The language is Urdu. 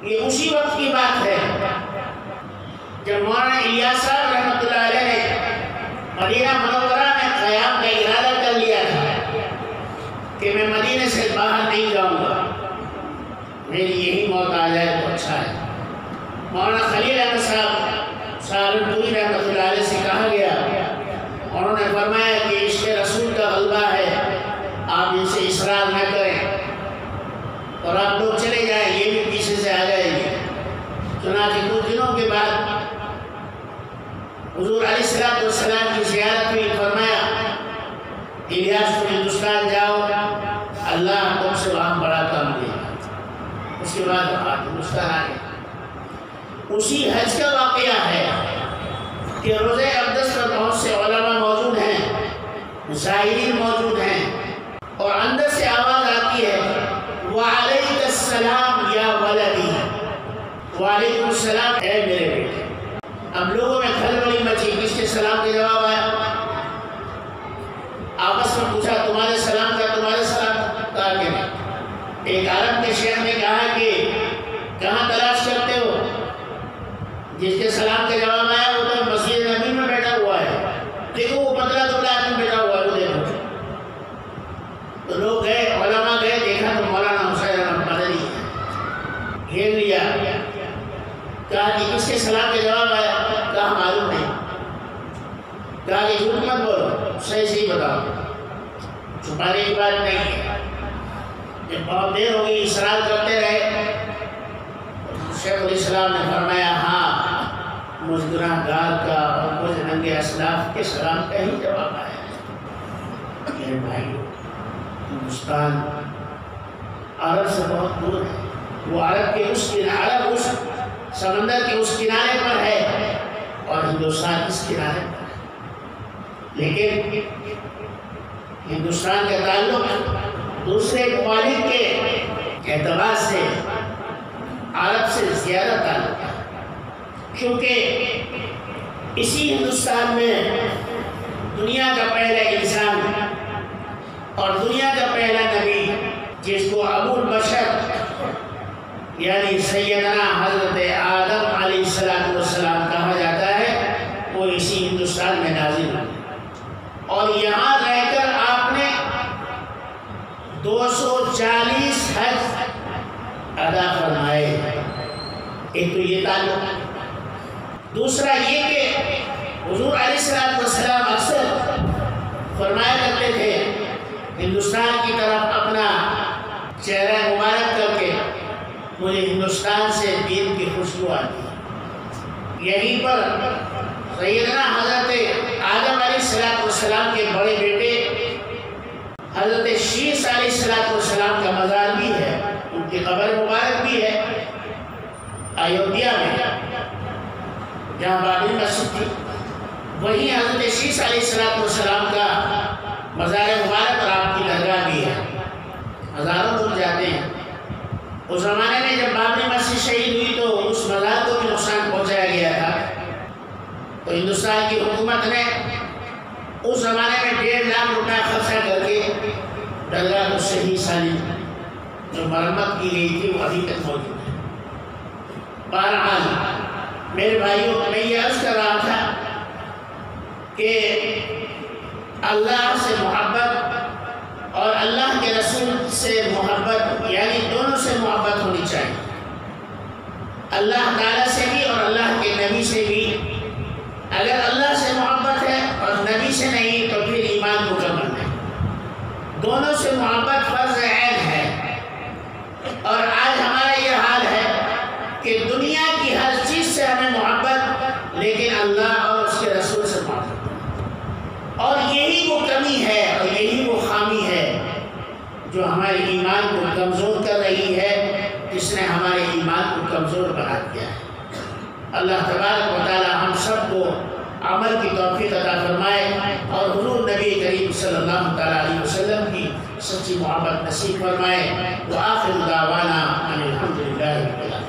یہ اسی وقت کی بات ہے جب مولانا الیاس صاحب رحمۃ اللہ علیہ نے مدینہ منورہ میں قیام کا ارادہ کر لیا تھا کہ میں مدینہ سے باہر نہیں جاؤں گا، میری یہی موت آ جائے تو اچھا ہے۔ مولانا خلیل احمد صاحب سہارنپوری رحمۃ اللہ علیہ سے کہا گیا، انہوں نے فرمایا کہ عشق رسول کا غلبہ ہے، آپ ان سے اصرار نہ کریں اور آپ لوگ چلے جائیں، یہ بھی پیچھے سے آ جائیں گے۔ چنانچہ کچھ دنوں کے بعد حضور علیہ السلام کی زیارت میں فرمایا الیاس تم ہندوستان جاؤ، اللہ تم سے وہاں بڑا کام دے گا۔ اس کے بعد آپ ہندوستان آ گئے۔ اسی حج کا واقعہ ہے کہ روزہ اقدس پر بہت سے علماء موجود ہیں، زائرین موجود ہیں، اور اندر سے آواز آتی ہے وعلیک السلام یا ولدی، وعلیکم السلام اے میرے بیٹے۔ اب لوگوں میں کھلبلی مچی، کس کے سلام کے جواب آیا؟ آپس میں پوچھا تمہارے سلام کا، تمہارے سلام کہا کہ نہیں۔ ایک عرب کے شیخ نے کہا کہ کہاں تلاش کرتے ہو؟ جس کے سلام کا جواب آیا وہ تو مسجد نبی میں بیٹھا ہوا ہے، دیکھو وہ پتلا دبلا آدمی بیٹھا ہوا ہے، وہ دیکھو۔ تو لوگ گئے، علماء گئے، دیکھا تو مولانا حسین احمد مدنی گھیر لیا، کہا کہ کس کے سلام کا جواب آیا؟ کہا معلوم نہیں۔ کہا کہ جھوٹ مت بولو، صحیح صحیح بتاؤ، چھپانے کی بات نہیں ہے۔ جب بہت دیر ہو گئی اصرار کرتے رہے، شیخ الاسلام نے فرمایا ہاں مجھ گناہگار کا اور مجھ ننگے اسلاف کے سلام کا ہی جواب آیا۔ میرے بھائیو، ہندوستان عرب سے بہت دور ہے، وہ عرب کے اس سمندر کے اس کنارے پر ہے اور ہندوستان اس کنارے پر ہے، لیکن ہندوستان کا تعلق دوسرے ممالک کے اعتبار سے عرب سے زیادہ تعلق ہے، کیونکہ اسی ہندوستان میں دنیا کا پہلا انسان اور دنیا کا پہلا نبی جس کو ابو البشر یعنی سیدنا حضرت آدم علیہ السلام کہا جاتا ہے، وہ اسی ہندوستان میں نازل ہوئے اور یہاں رہ کر آپ نے 240 حج ادا فرمائے۔ ایک تو یہ تعلق، دوسرا یہ کہ حضور علیہ السلام اکثر فرمایا کرتے تھے ہندوستان کی طرف اپنا چہرہ مبارک کر کے مجھے ہندوستان سے دین کی خوشبو آتی ہے۔ یہیں پر سیدنا حضرت آدم علیہ السلام کے بڑے بیٹے حضرت شیس علیہ السلام کا مزار بھی ہے، ان کی قبر مبارک بھی ہے ایودھیا میں جہاں بابری مسجد تھی، وہیں حضرت شیس علیہ السلام کا مزار مبارک اور آپ کی درگاہ بھی ہے۔ ہزاروں لوگ جاتے ہیں۔ اس زمانے میں جب بابری مسجد شہید ہوئی تو اس مزار کو بھی نقصان پہنچایا گیا تھا، تو ہندوستان کی حکومت نے اس زمانے میں 1.5 لاکھ روپے خرچہ کر کے درگاہ کو صحیح سالی جو مرمت کی گئی تھی وہ ابھی تک موجود ہے۔ بہرحال میرے بھائیوں، میں یہ عرض کر رہا تھا کہ اللہ سے محبت اور اللہ کے رسول سے محبت یعنی دونوں سے محبت ہونی چاہیے، اللہ تعالیٰ سے بھی اور اللہ کے نبی سے بھی۔ اگر اللہ سے محبت ہے اور نبی سے نہیں تو پھر ایمان مکمل ہے۔ دونوں سے محبت فرض عین ہے، اور آج ہمارا یہ حال ہے کہ دنیا کی ہر چیز سے ہمیں محبت، لیکن اللہ اور اس کے رسول سے محبت، اور یہی وہ کمی ہے اور یہی وہ خامی ہے جو ہمارے ایمان کو کمزور کر رہی ہے، جس نے ہمارے ایمان کو کمزور بنا دیا ہے۔ اللہ تبارک و تعالی ہم سب کو عمل کی توفیق عطا فرمائے اور حضور نبی کریم صلی اللہ تعالی علیہ وسلم کی سچی محبت نصیب فرمائے۔ وآخر دعوانا ان الحمد للہ رب العالمین۔